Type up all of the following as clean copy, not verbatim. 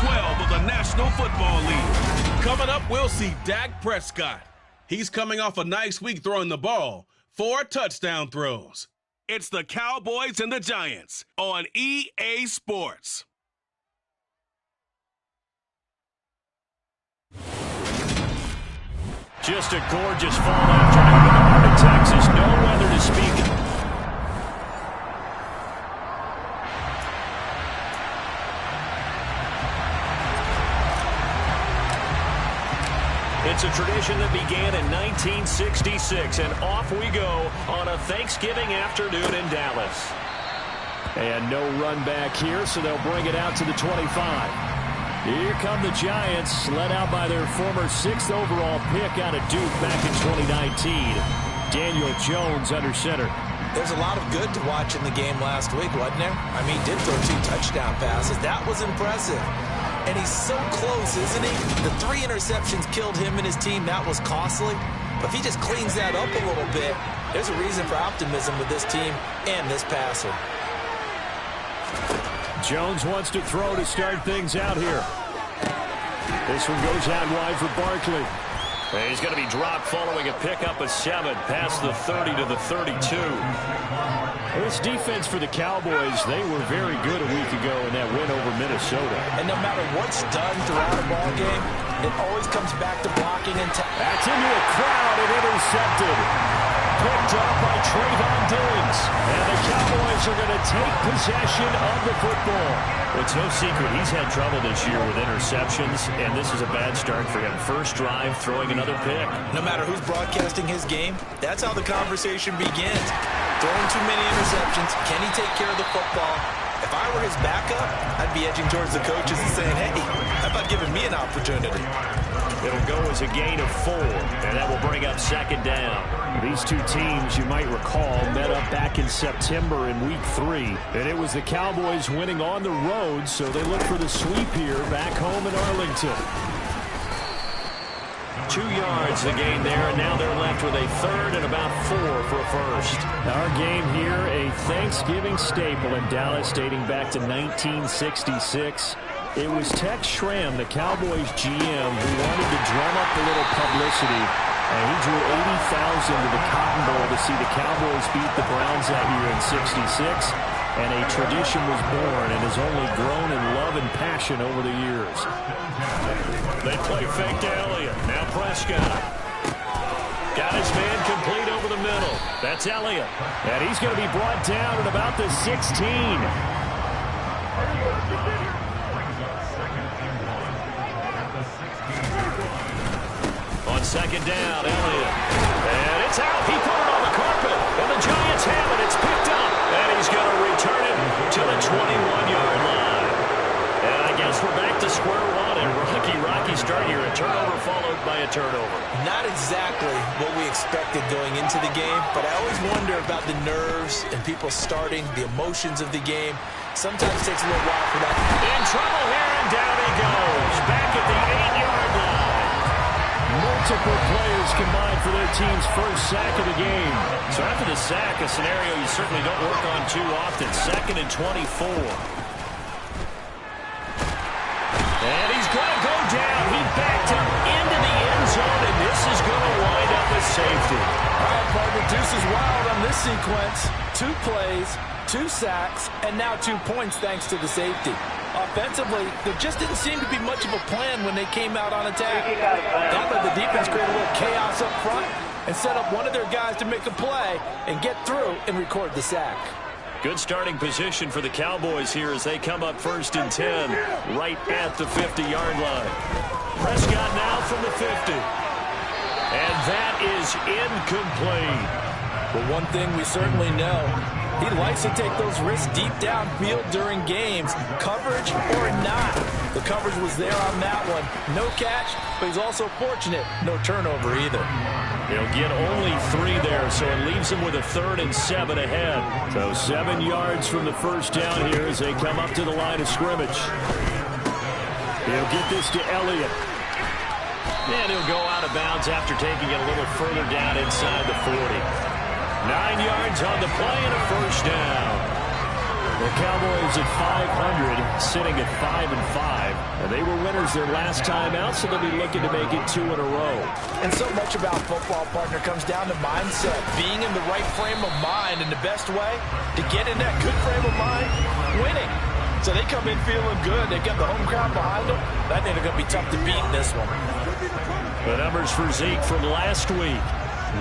12 of the National Football League. Coming up, we'll see Dak Prescott. He's coming off a nice week throwing the ball, 4 touchdown throws. It's the Cowboys and the Giants on EA Sports. Just a gorgeous fall afternoon in the heart of Texas. No weather to speak of. It's a tradition that began in 1966, and off we go on a Thanksgiving afternoon in Dallas. And no run back here, so they'll bring it out to the 25. Here come the Giants, led out by their former 6th overall pick out of Duke back in 2019. Daniel Jones under center. There's a lot of good to watch in the game last week, wasn't there? I mean, he did throw 2 touchdown passes. That was impressive. And he's so close, isn't he? The 3 interceptions killed him and his team. That was costly. But if he just cleans that up a little bit, there's a reason for optimism with this team and this passer. Jones wants to throw to start things out here. This one goes out wide for Barkley. And he's going to be dropped following a pickup of 7 past the 30 to the 32. This defense for the Cowboys, they were very good a week ago in that win over Minnesota. And no matter what's done throughout a ball game, it always comes back to blocking and that's into a crowd and intercepted. Picked up by Trayvon Diggs. And the Cowboys are going to take possession of the football. Well, it's no secret he's had trouble this year with interceptions, and this is a bad start for him. First drive, throwing another pick. No matter who's broadcasting his game, that's how the conversation begins. Throwing too many interceptions. Can he take care of the football? If I were his backup, I'd be edging towards the coaches and saying, hey, how about giving me an opportunity? It'll go as a gain of 4, and that will bring up 2nd down. These two teams, you might recall, met up back in September in Week 3, and it was the Cowboys winning on the road, so they look for the sweep here back home in Arlington. 2 yards the gain there, and now they're left with a 3rd and about 4 for a first. Our game here, a Thanksgiving staple in Dallas dating back to 1966. It was Tex Schramm, the Cowboys GM, who wanted to drum up a little publicity. And he drew 80,000 to the Cotton Bowl to see the Cowboys beat the Browns that year in '66. And a tradition was born and has only grown in love and passion over the years. They play fake to Elliott. Now Prescott. Got his man complete over the middle. That's Elliott. And he's going to be brought down at about the 16. On 2nd down, Elliott. And it's out. He put it on the carpet. And the Giants have it. It's picked up. And he's going to return it to the 21-yard line. And I guess we're back to square one. And rocky start here. A turnover followed by a turnover. Not exactly what we expected going into the game, but I always wonder about the nerves and people starting, the emotions of the game. Sometimes it takes a little while for that. In trouble here, and down he goes. Back at the 8-yard line. Multiple players combined for their team's first sack of the game. So after the sack, a scenario you certainly don't work on too often. 2nd and 24. And he's going to go down. He backed up into the end zone, and this is going to wind up as safety. All right, partner, deuce is wild on this sequence. 2 plays, 2 sacks, and now 2 points thanks to the safety. Offensively, there just didn't seem to be much of a plan when they came out on attack. That let the defense create a little chaos up front and set up one of their guys to make a play and get through and record the sack. Good starting position for the Cowboys here as they come up 1st and 10 right at the 50-yard line. Prescott now from the 50. And that is incomplete. But one thing we certainly know, he likes to take those risks deep downfield during games, coverage or not. The coverage was there on that one. No catch, but he's also fortunate. No turnover either. He'll get only 3 there, so it leaves him with a 3rd and 7 ahead. So 7 yards from the first down here as they come up to the line of scrimmage. He'll get this to Elliott. And he'll go out of bounds after taking it a little further down inside the 40. 9 yards on the play and a first down. The Cowboys at 500, sitting at 5-5. And they were winners their last time out, so they'll be looking to make it 2 in a row. And so much about football, partner, comes down to mindset. Being in the right frame of mind, and the best way to get in that good frame of mind, winning. So they come in feeling good. They got the home crowd behind them. I think they're going to be tough to beat in this one. The numbers for Zeke from last week.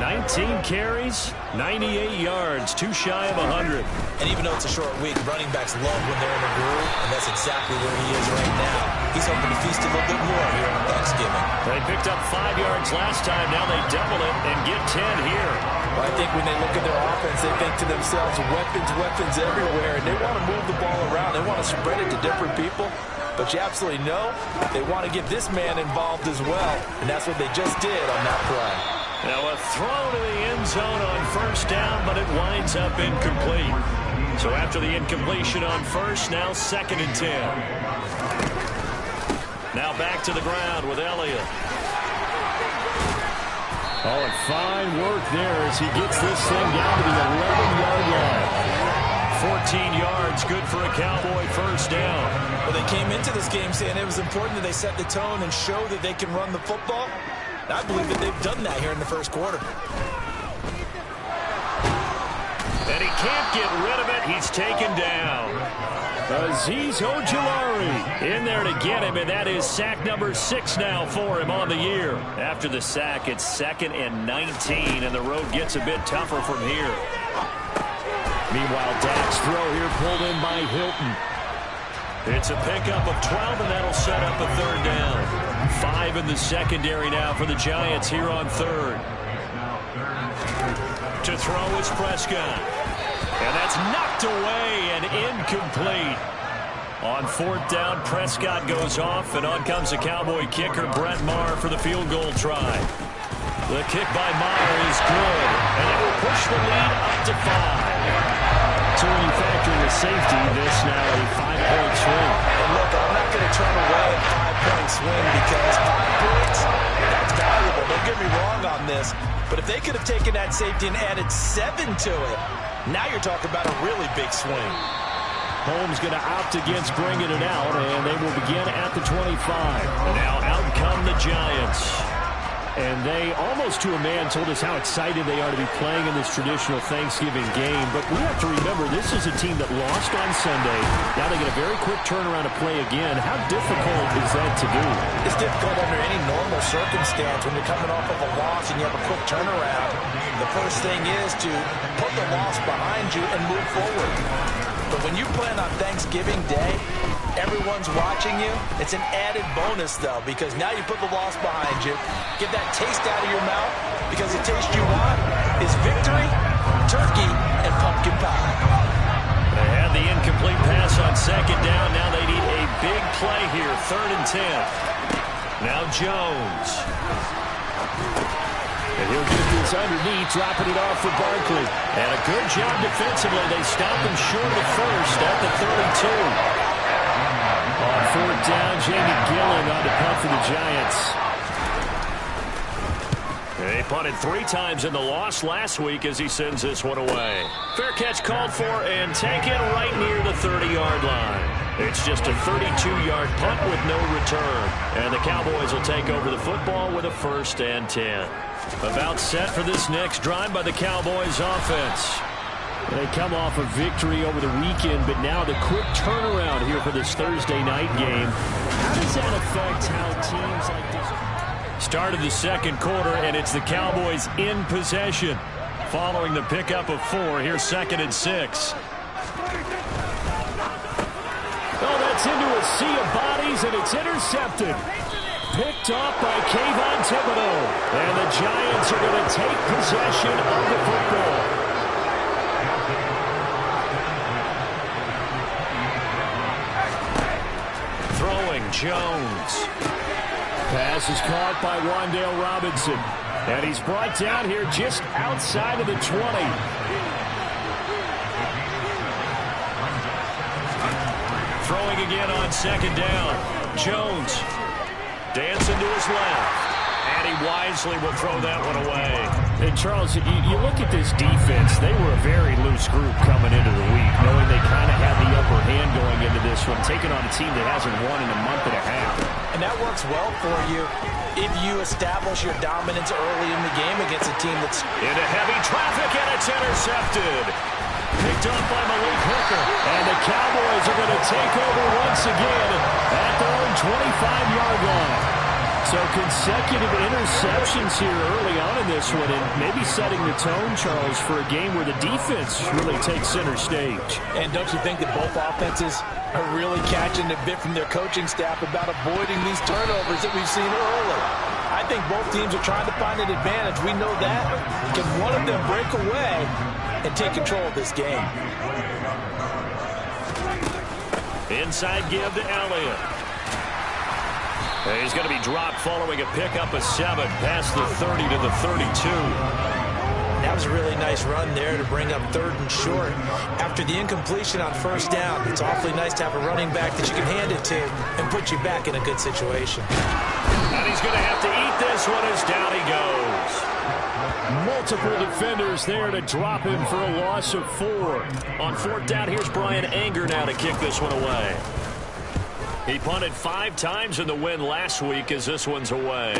19 carries, 98 yards, 2 shy of 100. And even though it's a short week, running backs love when they're in a groove, and that's exactly where he is right now. He's hoping to feast a little bit more here on Thanksgiving. They picked up 5 yards last time. Now they double it and get 10 here. Well, I think when they look at their offense, they think to themselves, weapons everywhere, and they want to move the ball around. They want to spread it to different people. But you absolutely know they want to get this man involved as well, and that's what they just did on that play. Now a throw to the end zone on first down, but it winds up incomplete. So after the incompletion on first, now 2nd and 10. Now back to the ground with Elliott. Oh, and fine work there as he gets this thing down to the 11-yard line. 14 yards, good for a Cowboy first down. Well, they came into this game saying it was important that they set the tone and show that they can run the football. I believe that they've done that here in the first quarter. And he can't get rid of it. He's taken down. Azeez Ojulari in there to get him, and that is sack number 6 now for him on the year. After the sack, it's 2nd and 19, and the road gets a bit tougher from here. Meanwhile, Dak's throw here pulled in by Hilton. It's a pickup of 12, and that'll set up a 3rd down. 5 in the secondary now for the Giants here on 3rd. To throw is Prescott. And that's knocked away and incomplete. On 4th down, Prescott goes off, and on comes the Cowboy kicker, Brett Maher, for the field goal try. The kick by Maher is good, and it will push the lead up to 5. So when you factor in the safety, this now a 5-point swing. And look, I'm not going to turn away a 5-point swing because 5 points, that's valuable. Don't get me wrong on this. But if they could have taken that safety and added 7 to it, now you're talking about a really big swing. Holmes going to opt against bringing it out, and they will begin at the 25. And now out come the Giants. And they, almost to a man, told us how excited they are to be playing in this traditional Thanksgiving game. But we have to remember, this is a team that lost on Sunday. Now they get a very quick turnaround to play again. How difficult is that to do? It's difficult under any normal circumstance when you're coming off of a loss and you have a quick turnaround. The first thing is to put the loss behind you and move forward. But when you plan on Thanksgiving Day, everyone's watching you. It's an added bonus, though, because now you put the loss behind you. Get that taste out of your mouth, because the taste you want is victory, turkey, and pumpkin pie. They had the incomplete pass on 2nd down. Now they need a big play here, 3rd and 10. Now Jones. And he'll get this underneath, dropping it off for Barkley. And a good job defensively. They stop him short of the first at the 32. On 4th down, Jamie Gillen on the punt for the Giants. They punted 3 times in the loss last week as he sends this one away. Fair catch called for and taken right near the 30-yard line. It's just a 32-yard punt with no return. And the Cowboys will take over the football with a 1st and 10. About set for this next drive by the Cowboys offense. They come off a victory over the weekend, but now the quick turnaround here for this Thursday night game. How does that affect how teams like this... Start of the 2nd quarter, and it's the Cowboys in possession. Following the pickup of 4, here's 2nd and 6. Oh, that's into a sea of bodies, and it's intercepted. Picked off by Kayvon Thibodeau. And the Giants are going to take possession of the football. Throwing Jones. Pass is caught by Wan'Dale Robinson. And he's brought down here just outside of the 20. Throwing again on 2nd down. Jones dancing to his left. And he wisely will throw that one away. And Charles, you look at this defense, they were a very loose group coming into the week, knowing they kind of had the upper hand going into this one, taking on a team that hasn't won in a month and a half. And that works well for you if you establish your dominance early in the game against a team that's into heavy traffic, and it's intercepted. Picked up by Malik Hooker. And the Cowboys are going to take over once again at their own 25-yard line. So consecutive interceptions here early on in this one, and maybe setting the tone, Charles, for a game where the defense really takes center stage. And don't you think that both offenses are really catching a bit from their coaching staff about avoiding these turnovers that we've seen early? I think both teams are trying to find an advantage. We know that. Can one of them break away and take control of this game? Inside give to Elliott. He's going to be dropped following a pickup of 7 past the 30 to the 32. That was a really nice run there to bring up 3rd and short. After the incompletion on 1st down, it's awfully nice to have a running back that you can hand it to and put you back in a good situation. And he's going to have to eat this one as down he goes. Multiple defenders there to drop him for a loss of 4. On 4th down, here's Brian Anger now to kick this one away. He punted 5 times in the win last week as this one's away.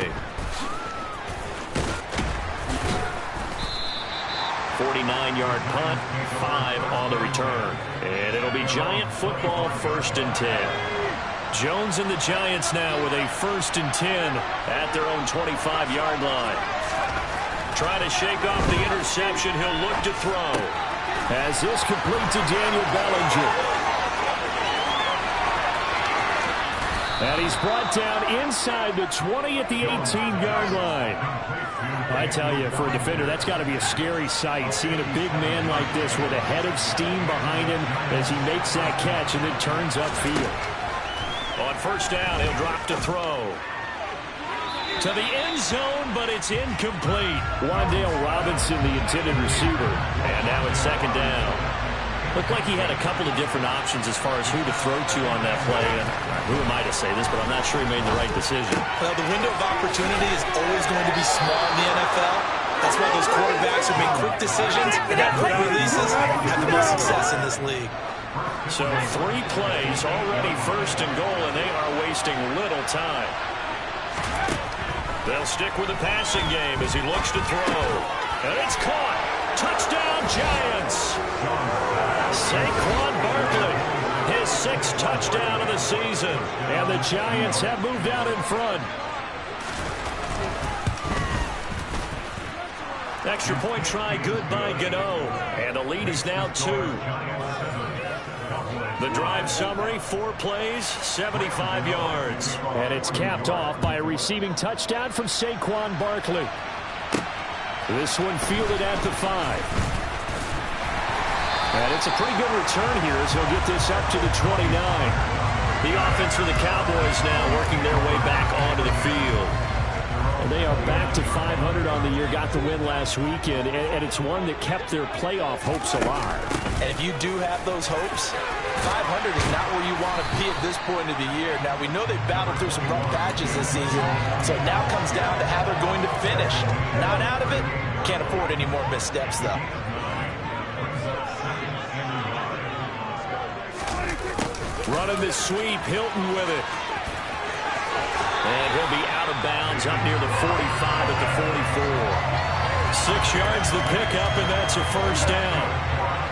49-yard punt, 5 on the return. And it'll be Giant football, 1st and 10. Jones and the Giants now with a 1st and 10 at their own 25-yard line. Trying to shake off the interception, he'll look to throw. As this complete to Daniel Bellinger. And he's brought down inside the 20 at the 18-yard line. I tell you, for a defender, that's got to be a scary sight, seeing a big man like this with a head of steam behind him as he makes that catch and then turns upfield. On 1st down, he'll drop to throw. To the end zone, but it's incomplete. Wandale Robinson, the intended receiver. And now it's 2nd down. Looked like he had a couple of different options as far as who to throw to on that play. Who am I to say this, but I'm not sure he made the right decision. Well, the window of opportunity is always going to be small in the NFL. That's why those quarterbacks who make quick decisions and have quick releases have the most success in this league. So 3 plays, already 1st and goal, and they are wasting little time. They'll stick with the passing game as he looks to throw. And it's caught. Touchdown, Giants. Saquon Barkley, his 6th touchdown of the season. And the Giants have moved out in front. Extra point try good by Gano. And the lead is now 2. The drive summary, 4 plays, 75 yards. And it's capped off by a receiving touchdown from Saquon Barkley. This one fielded at the 5. And it's a pretty good return here as he'll get this up to the 29. The offense for the Cowboys now working their way back onto the field. And they are back to 500 on the year, got the win last weekend, and it's one that kept their playoff hopes alive. And if you do have those hopes, 500 is not where you want to be at this point of the year. Now, we know they've battled through some rough patches this season, so it now comes down to how they're going to finish. Not out of it, can't afford any more missteps, though. Running this sweep, Hilton with it. And he'll be out of bounds up near the 45 at the 44. 6 yards the pickup, and that's a 1st down.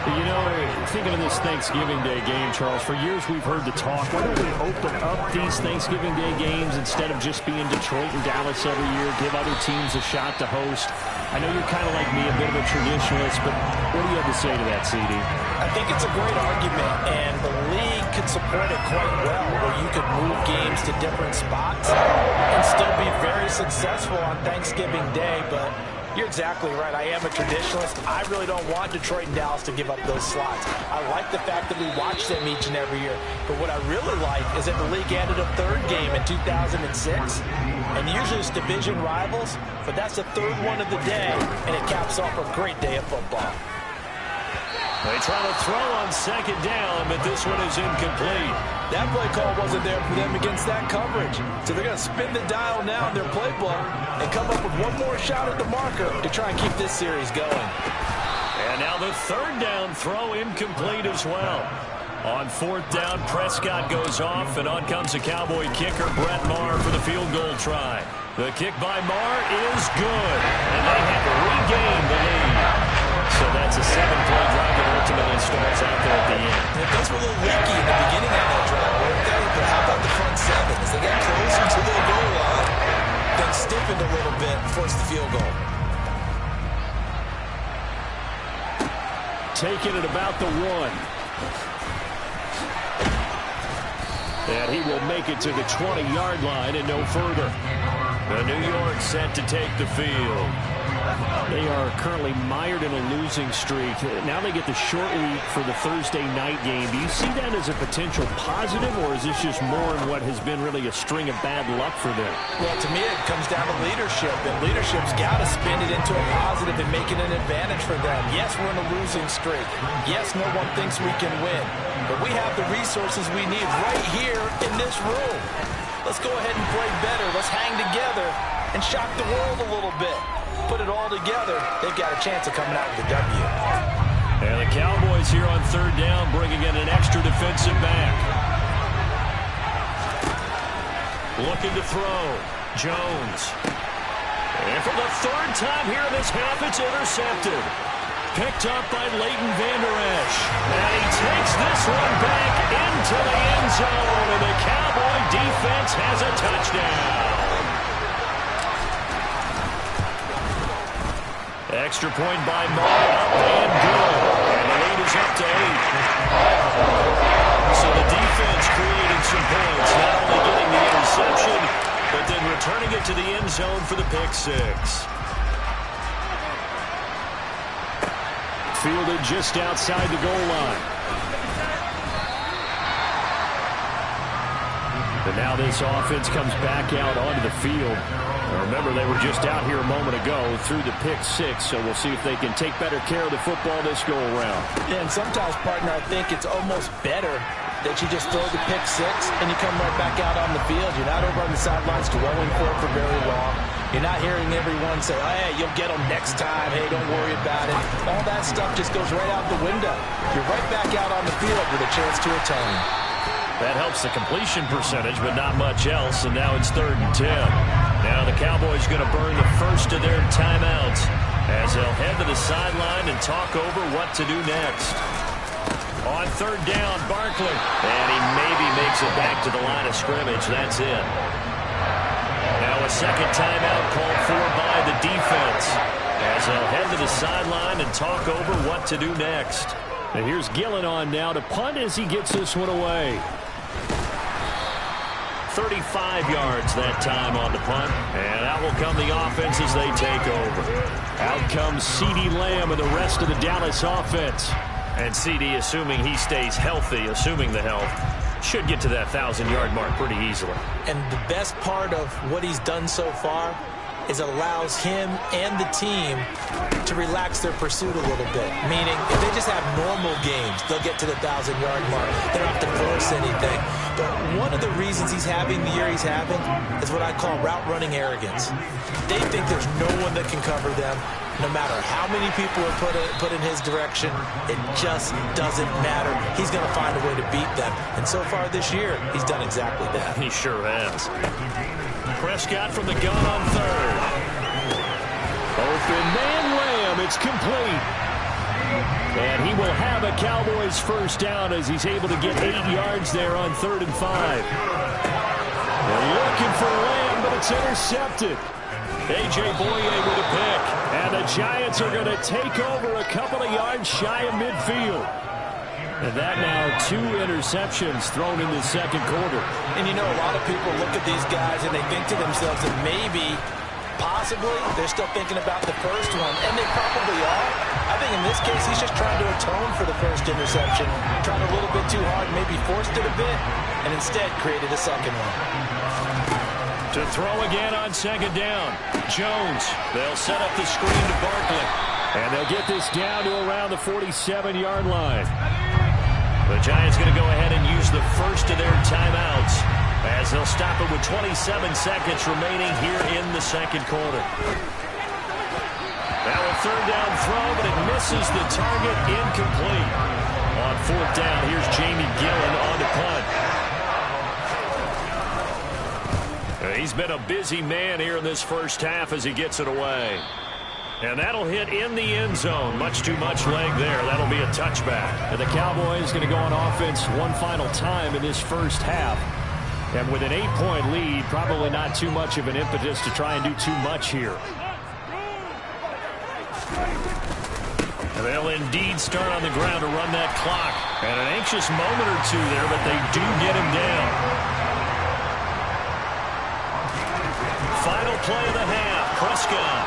You know, thinking of this Thanksgiving Day game, Charles, for years we've heard the talk, why don't we open up these Thanksgiving Day games instead of just being Detroit and Dallas every year, give other teams a shot to host? I know you're kind of like me, a bit of a traditionalist, but what do you have to say to that, CD? I think it's a great argument, and the league could support it quite well, where you could move games to different spots and still be very successful on Thanksgiving Day, but you're exactly right. I am a traditionalist. I really don't want Detroit and Dallas to give up those slots. I like the fact that we watch them each and every year. But what I really like is that the league added a 3rd game in 2006. And usually it's division rivals, but that's the 3rd one of the day, and it caps off a great day of football. They try to throw on 2nd down, but this one is incomplete. That play call wasn't there for them against that coverage. So they're going to spin the dial now in their playbook and come up with one more shot at the marker to try and keep this series going. And now the 3rd down throw incomplete as well. On fourth down, Prescott goes off, and on comes the Cowboy kicker, Brett Maher, for the field goal try. The kick by Maher is good, and they have regained the lead. So that's a 7-play drive that ultimately starts out there at the end. And those were a little leaky in the beginning of that drive, weren't they? But how about the front seven? As they got closer to the goal line, they stiffened a little bit and forced the field goal. Taking it about the 1. And he will make it to the 20-yard line and no further. The New York set to take the field. They are currently mired in a losing streak. Now they get the short week for the Thursday night game. Do you see that as a potential positive, or is this just more in what has been really a string of bad luck for them? Well, to me, it comes down to leadership, and leadership's got to spin it into a positive and make it an advantage for them. Yes, we're in a losing streak. Yes, no one thinks we can win, but we have the resources we need right here in this room. Let's go ahead and play better. Let's hang together and shock the world a little bit. Put it all together, they've got a chance of coming out with a W. And the Cowboys here on third down, bringing in an extra defensive back. Looking to throw. Jones. And for the third time here in this half, it's intercepted. Picked up by Leighton Vander Esch. And he takes this one back into the end zone. And the Cowboy defense has a touchdown. Extra point by Maher, up and good. And the lead is up to 8. So the defense created some points, not only getting the interception, but then returning it to the end zone for the pick 6. Fielded just outside the goal line. And now this offense comes back out onto the field. Remember, they were just out here a moment ago through the pick 6, so we'll see if they can take better care of the football this go-around. Yeah, and sometimes, partner, I think it's almost better that you just throw the pick 6 and you come right back out on the field. You're not over on the sidelines dwelling for it for very long. You're not hearing everyone say, oh, hey, you'll get them next time. Hey, don't worry about it. All that stuff just goes right out the window. You're right back out on the field with a chance to atone. That helps the completion percentage, but not much else, and now it's 3rd and 10. Now the Cowboys going to burn the first of their timeouts as they'll head to the sideline and talk over what to do next. On 3rd down, Barkley. And he maybe makes it back to the line of scrimmage. That's it. Now a second timeout called for by the defense as they'll head to the sideline and talk over what to do next. And here's Gillen on now to punt as he gets this one away. 35 yards that time on the punt. And out will come the offense as they take over. Out comes CeeDee Lamb and the rest of the Dallas offense. And CeeDee, assuming he stays healthy, assuming the health, should get to that 1,000-yard mark pretty easily. And the best part of what he's done so far is allows him and the team to relax their pursuit a little bit. Meaning, if they just have normal games, they'll get to the 1,000-yard mark. They don't have to force anything. But one of the reasons he's having the year he's having is what I call route-running arrogance. They think there's no one that can cover them. No matter how many people are put in his direction, it just doesn't matter. He's going to find a way to beat them. And so far this year, he's done exactly that. He sure has. Prescott from the gun on 3rd. Open man Lamb. It's complete. And he will have a Cowboys first down as he's able to get 8 yards there on 3rd and 5. They're looking for Lamb, but it's intercepted. A.J. Boye with a pick. And the Giants are going to take over a couple of yards shy of midfield. And that now 2 interceptions thrown in the second quarter. And you know, a lot of people look at these guys and they think to themselves that maybe, possibly, they're still thinking about the first one. And they probably are. I think in this case, he's just trying to atone for the first interception. Tried a little bit too hard, maybe forced it a bit, and instead created a second one. To throw again on 2nd down. Jones. They'll set up the screen to Barkley. And they'll get this down to around the 47-yard line. The Giants going to go ahead and use the first of their timeouts as they'll stop it with 27 seconds remaining here in the second quarter. Now a 3rd down throw, but it misses the target, incomplete. On fourth down, here's Jamie Gillen on the punt. He's been a busy man here in this first half as he gets it away. And that'll hit in the end zone. Much too much leg there. That'll be a touchback. And the Cowboys going to go on offense one final time in this first half. And with an 8-point lead, probably not too much of an impetus to try and do too much here. And they'll indeed start on the ground to run that clock. And an anxious moment or two there, but they do get him down. Final play of the half. Prescott.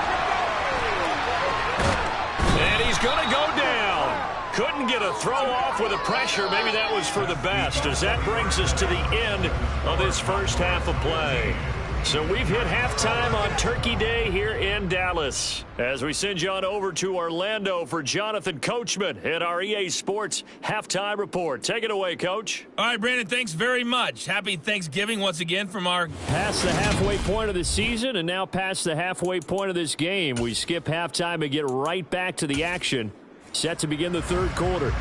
And he's going to go down. Couldn't get a throw off with the pressure. Maybe that was for the best, as that brings us to the end of this first half of play. So we've hit halftime on Turkey Day here in Dallas. As we send you on over to Orlando for Jonathan Coachman at our EA Sports Halftime Report. Take it away, Coach. All right, Brandon, thanks very much. Happy Thanksgiving once again from our... Past the halfway point of the season and now past the halfway point of this game. We skip halftime and get right back to the action. Set to begin the third quarter.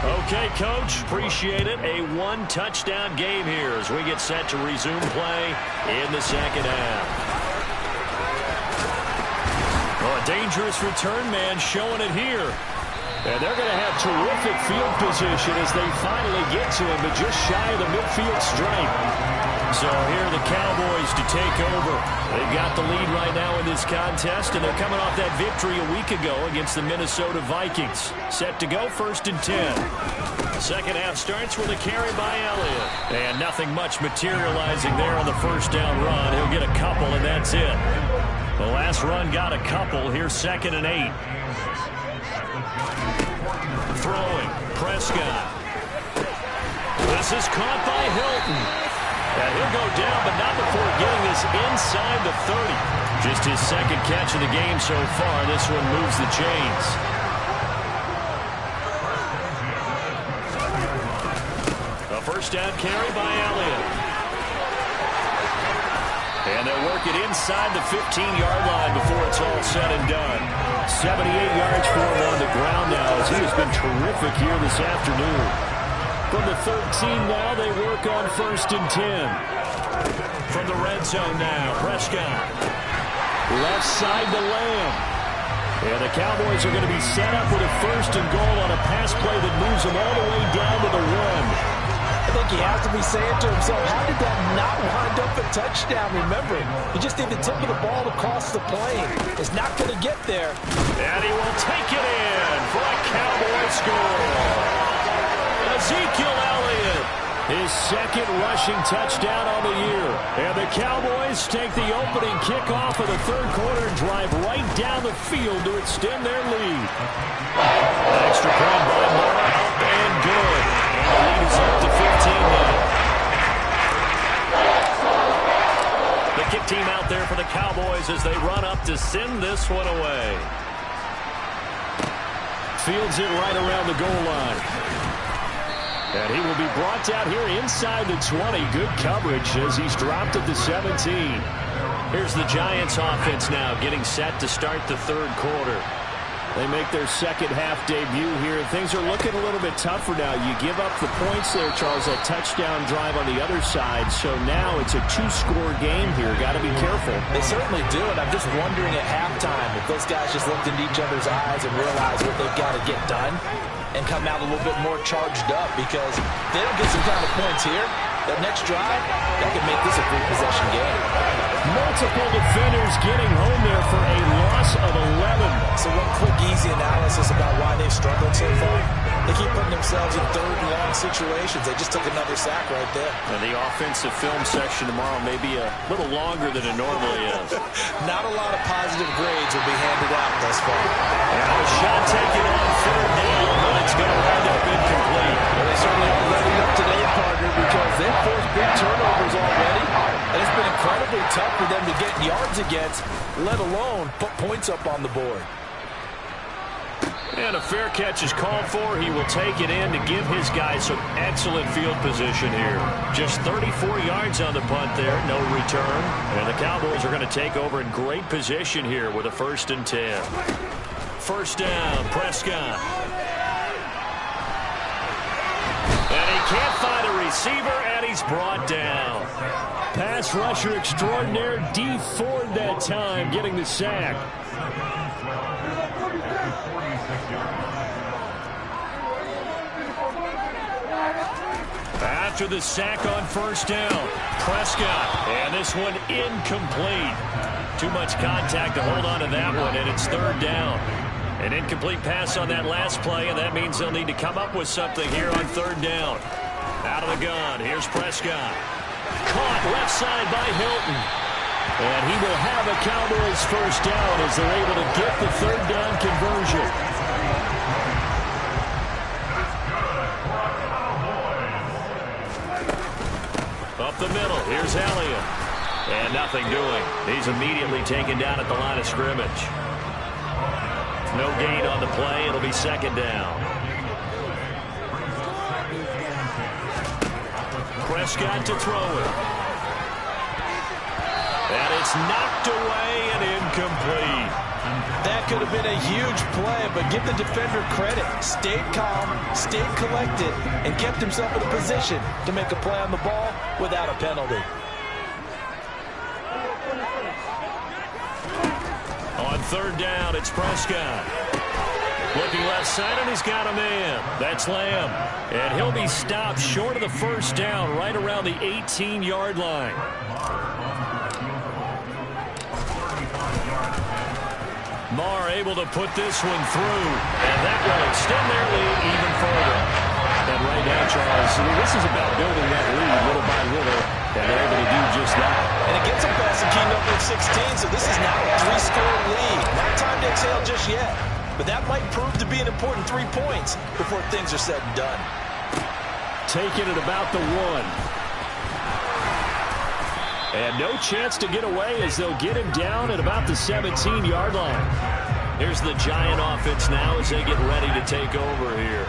Okay, Coach, appreciate it. A one-touchdown game here as we get set to resume play in the second half. Oh, a dangerous return man showing it here. And they're going to have terrific field position as they finally get to him, but just shy of the midfield stripe. So here are the Cowboys to take over. They've got the lead right now in this contest, and they're coming off that victory a week ago against the Minnesota Vikings. Set to go, 1st and 10. Second half starts with a carry by Elliott. And nothing much materializing there on the first down run. He'll get a couple, and that's it. The last run got a couple. Here's 2nd and 8. Throwing, Prescott. This is caught by Hilton. And he'll go down, but not before getting this inside the 30. Just his second catch of the game so far. This one moves the chains. A first down carry by Elliott. And they'll work it inside the 15-yard line before it's all said and done. 78 yards for him on the ground now as he has been terrific here this afternoon. From the 13 now, they work on 1st and 10. From the red zone now, Prescott. Left side to Lamb. And the Cowboys are going to be set up with a 1st and goal on a pass play that moves them all the way down to the 1. I think he has to be saying to himself, how did that not wind up a touchdown? Remember, you just need the tip of the ball across the plane. It's not going to get there. And he will take it in for a Cowboy score. Ezekiel Elliott, his second rushing touchdown on the year. And the Cowboys take the opening kickoff of the third quarter and drive right down the field to extend their lead. Extra point by Mara, up and good. And the lead is up to 15 now. The kick team out there for the Cowboys as they run up to send this one away. Fields it right around the goal line. And he will be brought down here inside the 20. Good coverage as he's dropped at the 17. Here's the Giants offense now getting set to start the third quarter. They make their second half debut here. Things are looking a little bit tougher now. You give up the points there, Charles, that touchdown drive on the other side. So now it's a 2-score game here. Got to be careful. They certainly do, and I'm just wondering at halftime if those guys just looked into each other's eyes and realized what they've got to get done and come out a little bit more charged up, because if they don't get some kind of points here, that next drive, that could make this a 3-possession game. Multiple defenders getting home there for a loss of 11. So one quick, easy analysis about why they've struggled so far. They keep putting themselves in third and long situations. They just took another sack right there. And the offensive film section tomorrow may be a little longer than it normally is. Not a lot of positive grades will be handed out thus far. And a shot taken on third down, but it's going to wind up incomplete. Well, they certainly aren't letting up today, partner, because they've forced big turnovers already. And it's been incredibly tough for them to get yards against, let alone put points up on the board. And a fair catch is called for. He will take it in to give his guys some excellent field position here. Just 34 yards on the punt there, no return. And the Cowboys are going to take over in great position here with a 1st and 10. First down, Prescott. can't find a receiver, and he's brought down. Pass rusher extraordinaire, D. Ford that time, getting the sack. After the sack on first down, Prescott, and this one incomplete. Too much contact to hold on to that one, and it's third down. An incomplete pass on that last play, and that means they'll need to come up with something here on third down. Out of the gun, here's Prescott. Caught left side by Hilton. And he will have a Cowboys first down as they're able to get the third down conversion. Up the middle, here's Elliott. And nothing doing. He's immediately taken down at the line of scrimmage. No gain on the play. It'll be second down. Prescott to throw it. And it's knocked away and incomplete. That could have been a huge play, but give the defender credit. Stayed calm, stayed collected, and kept himself in a position to make a play on the ball without a penalty. On third down, it's Prescott. Looking left side, and he's got a man. That's Lamb. And he'll be stopped short of the first down, right around the 18-yard line. Marr able to put this one through, and that will extend their lead even further. And right now, Charles, this is about building that lead little by little, and they're able to do just that. And it gets them past the key number of 16, so this is now a 3-score lead. Not time to exhale just yet, but that might prove to be an important 3 points before things are said and done. Taking it about the 1. And no chance to get away as they'll get him down at about the 17-yard line. Here's the Giant offense now as they get ready to take over here.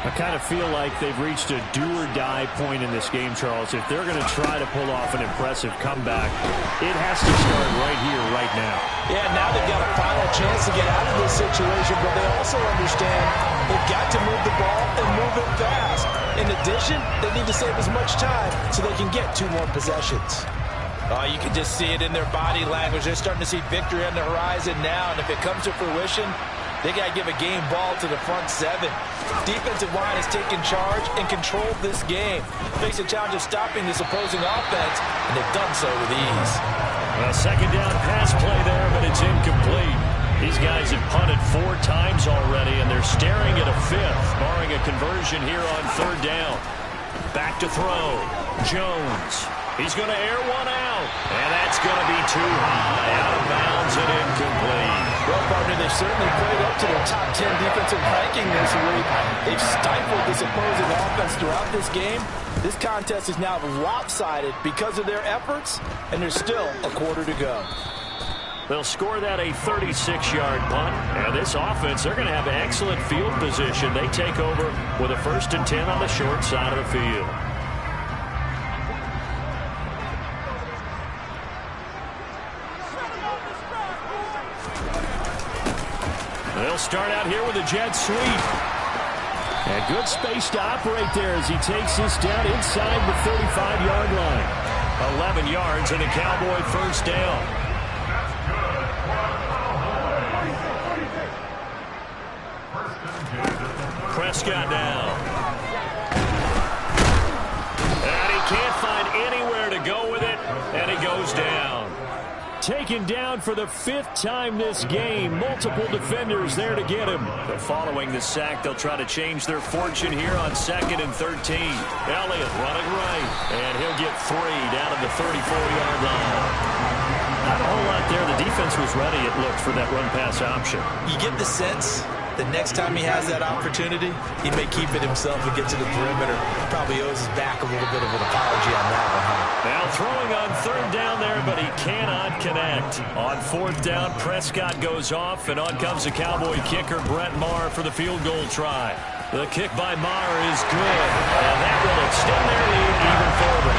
I kind of feel like they've reached a do-or-die point in this game, Charles. If they're going to try to pull off an impressive comeback, it has to start right here, right now. Yeah, now they've got a final chance to get out of this situation, but they also understand they've got to move the ball and move it fast. In addition, they need to save as much time so they can get 2 more possessions. Oh, you can just see it in their body language. They're starting to see victory on the horizon now, and if it comes to fruition, they got to give a game ball to the front 7. Defensive line has taken charge and controlled this game. Face a challenge of stopping this opposing offense, and they've done so with ease. A second down pass play there, but it's incomplete. These guys have punted 4 times already, and they're staring at a 5th, barring a conversion here on third down. Back to throw. Jones. He's going to air one out, and that's going to be too high, out of bounds and incomplete. Well, partner, they've certainly played up to their top 10 defensive ranking this week. They've stifled this opposing offense throughout this game. This contest is now lopsided because of their efforts, and there's still a quarter to go. They'll score that a 36-yard punt, and this offense, they're going to have excellent field position. They take over with a 1st and 10 on the short side of the field. They'll start out here with a jet sweep. And good space to operate there as he takes this down inside the 35-yard line. 11 yards and a Cowboy first down. Prescott now. And he can't find anywhere to go with it, and he goes down. Taken down for the 5th time this game. Multiple defenders there to get him. But following the sack, they'll try to change their fortune here on 2nd and 13. Elliott running right, and he'll get 3 down at the 34-yard line. Not a whole lot there. The defense was ready, it looked, for that run-pass option. You get the sense the next time he has that opportunity, he may keep it himself and get to the perimeter. Probably owes his back a little bit of an apology on that one, huh? Now throwing on third down there, but he cannot connect. On 4th down, Prescott goes off, and on comes the Cowboy kicker, Brett Maher, for the field goal try. The kick by Maher is good, and that will extend their lead even further.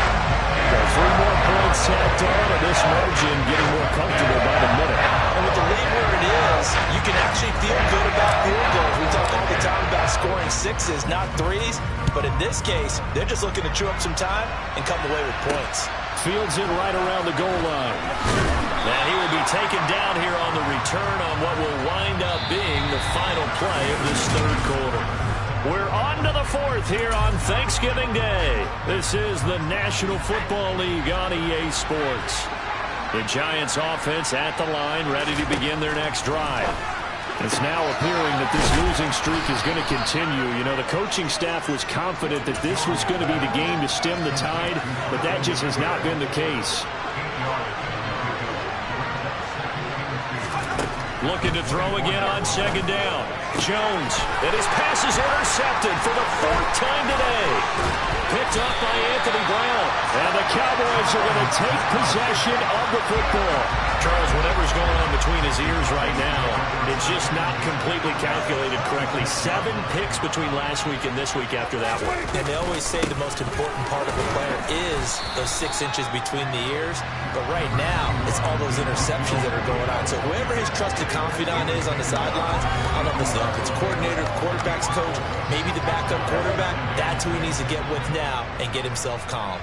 3 more points tacked on, and this margin getting more comfortable by the minute. And with the lead where it is, you can actually feel good about field goals. We talk all the time about scoring sixes, not threes. But in this case, they're just looking to chew up some time and come away with points. Fields it right around the goal line. And he will be taken down here on the return on what will wind up being the final play of this third quarter. We're on to the fourth here on Thanksgiving Day. This is the National Football League on EA Sports. The Giants offense at the line, ready to begin their next drive. It's now appearing that this losing streak is going to continue. You know, the coaching staff was confident that this was going to be the game to stem the tide, but that just has not been the case. Looking to throw again on second down. Jones, and his pass is intercepted for the fourth time today. Picked up by Anthony Brown. And the Cowboys are going to take possession of the football. Charles, whatever's going on between his ears right now, it's just not completely calculated correctly. 7 picks between last week and this week after that one. And they always say the most important part of a player is those 6 inches between the ears. But right now, it's all those interceptions that are going on. So whoever his trusted confidant is on the sidelines, I don't know if it's the offensive coordinator, the quarterback's coach, maybe the backup quarterback, that's who he needs to get with now and get himself calm.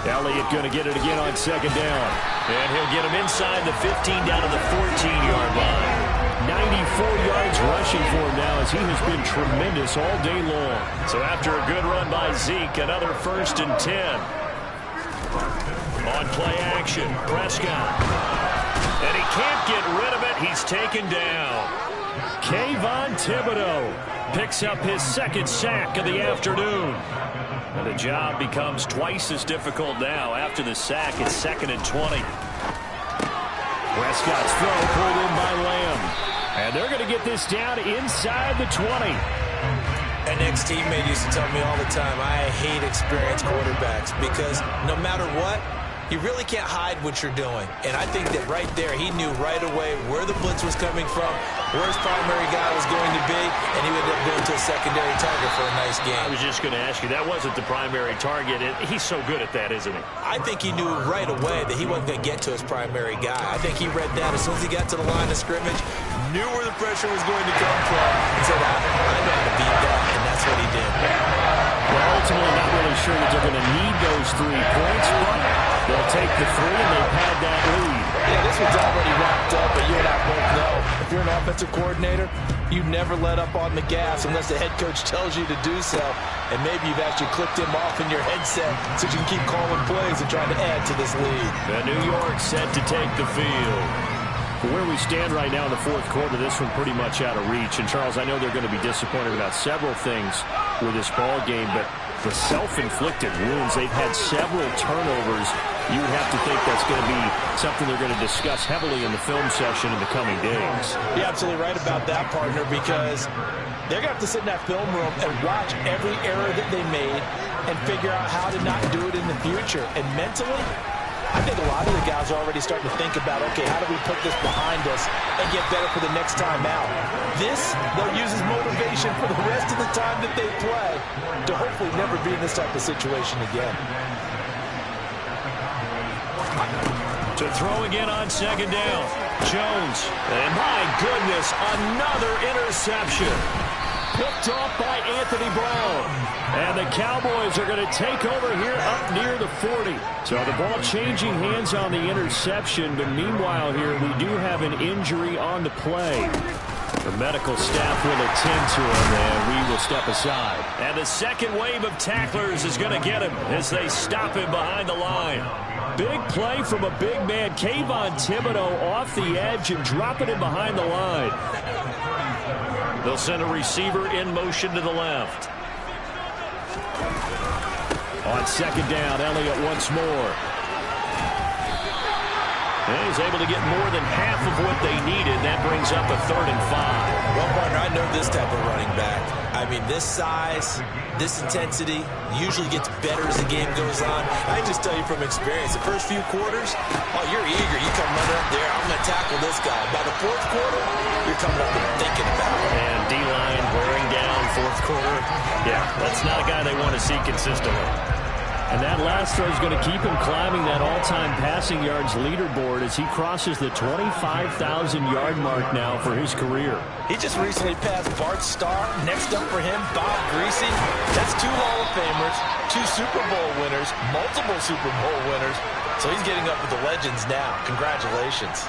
Elliott going to get it again on second down. And he'll get him inside the 15 down to the 14-yard line. 94 yards rushing for him now as he has been tremendous all day long. So after a good run by Zeke, another 1st and 10. On play action, Prescott. And he can't get rid of it. He's taken down. Kayvon Thibodeau picks up his 2nd sack of the afternoon. And the job becomes twice as difficult now. After the sack, it's 2nd and 20. Prescott's throw pulled in by Lamb. And they're going to get this down inside the 20. An ex-teammate used to tell me all the time, I hate experienced quarterbacks because no matter what, you really can't hide what you're doing. And I think that right there, he knew right away where the blitz was coming from, where his primary guy was going to be, and he ended up going to a secondary target for a nice game. I was just going to ask you, that wasn't the primary target. He's so good at that, isn't he? I think he knew right away that he wasn't going to get to his primary guy. I think he read that as soon as he got to the line of scrimmage, knew where the pressure was going to come from, and said, I know how to beat that, and that's what he did. Well, ultimately, not really sure that they're going to need those 3 points, but they'll take the 3 and they pad that lead. Yeah, this one's already wrapped up, but you and I both know if you're an offensive coordinator, you never let up on the gas unless the head coach tells you to do so. And maybe you've actually clicked him off in your headset so you can keep calling plays and trying to add to this lead. The New York set to take the field. For where we stand right now in the 4th quarter, this one pretty much out of reach. And, Charles, I know they're going to be disappointed about several things with this ball game, but the self-inflicted wounds, they've had several turnovers. You would have to think that's going to be something they're going to discuss heavily in the film session in the coming days. You're absolutely right about that, partner, because they're going to have to sit in that film room and watch every error that they made and figure out how to not do it in the future. And mentally, I think a lot of the guys are already starting to think about, okay, how do we put this behind us and get better for the next time out? This, they'll use as motivation for the rest of the time that they play to hopefully never be in this type of situation again. To throw again on second down. Jones. And my goodness, another interception. Picked off by Anthony Brown. And the Cowboys are going to take over here up near the 40. So the ball changing hands on the interception. But meanwhile here, we do have an injury on the play. The medical staff will attend to him, and we will step aside. And the second wave of tacklers is going to get him as they stop him behind the line. Big play from a big man. Kayvon Thibodeau off the edge and dropping him behind the line. They'll send a receiver in motion to the left. On second down, Elliott once more. And he's able to get more than half of what they needed. That brings up a 3rd and 5. Well, partner, I know this type of running back. I mean, this size, this intensity usually gets better as the game goes on. I can just tell you from experience, the first few quarters, oh, you're eager. You come running up there, I'm going to tackle this guy. By the 4th quarter, you're coming up and thinking about it. And D-line wearing down 4th quarter. Yeah, that's not a guy they want to see consistently. And that last throw is going to keep him climbing that all-time passing yards leaderboard as he crosses the 25,000-yard mark now for his career. He just recently passed Bart Starr. Next up for him, Bob Greasy. That's 2 Hall of Famers, 2 Super Bowl winners, multiple Super Bowl winners. So he's getting up with the legends now. Congratulations.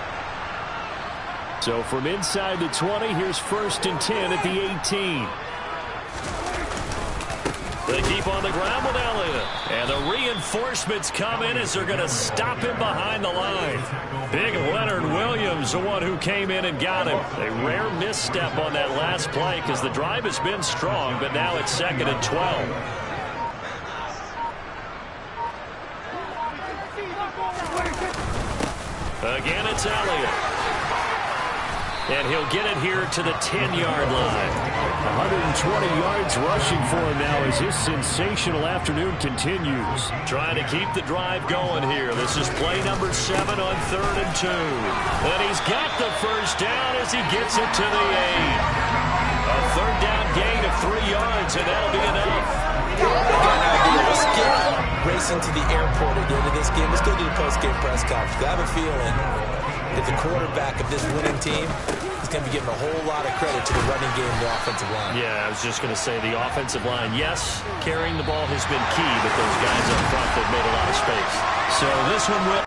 So from inside the 20, here's 1st and 10 at the 18. They keep on the ground with Elliott. And the reinforcements come in as they're going to stop him behind the line. Big Leonard Williams, the one who came in and got him. A rare misstep on that last play because the drive has been strong, but now it's 2nd and 12. Again, it's Elliott. And he'll get it here to the 10-yard line. 120 yards rushing for him now as his sensational afternoon continues. Trying to keep the drive going here. This is play number 7 on 3rd and 2. And he's got the first down as he gets it to the 8. A 3rd down gain of 3 yards, and that'll be enough. Got an idea of a skip racing to the airport at the end of this game. Let's go to the post-game press conference. I have a feeling that the quarterback of this winning team is going to be given a whole lot of credit to the running game and the offensive line. Yeah, I was just going to say the offensive line, yes, carrying the ball has been key, but those guys up front, they've made a lot of space. So this one will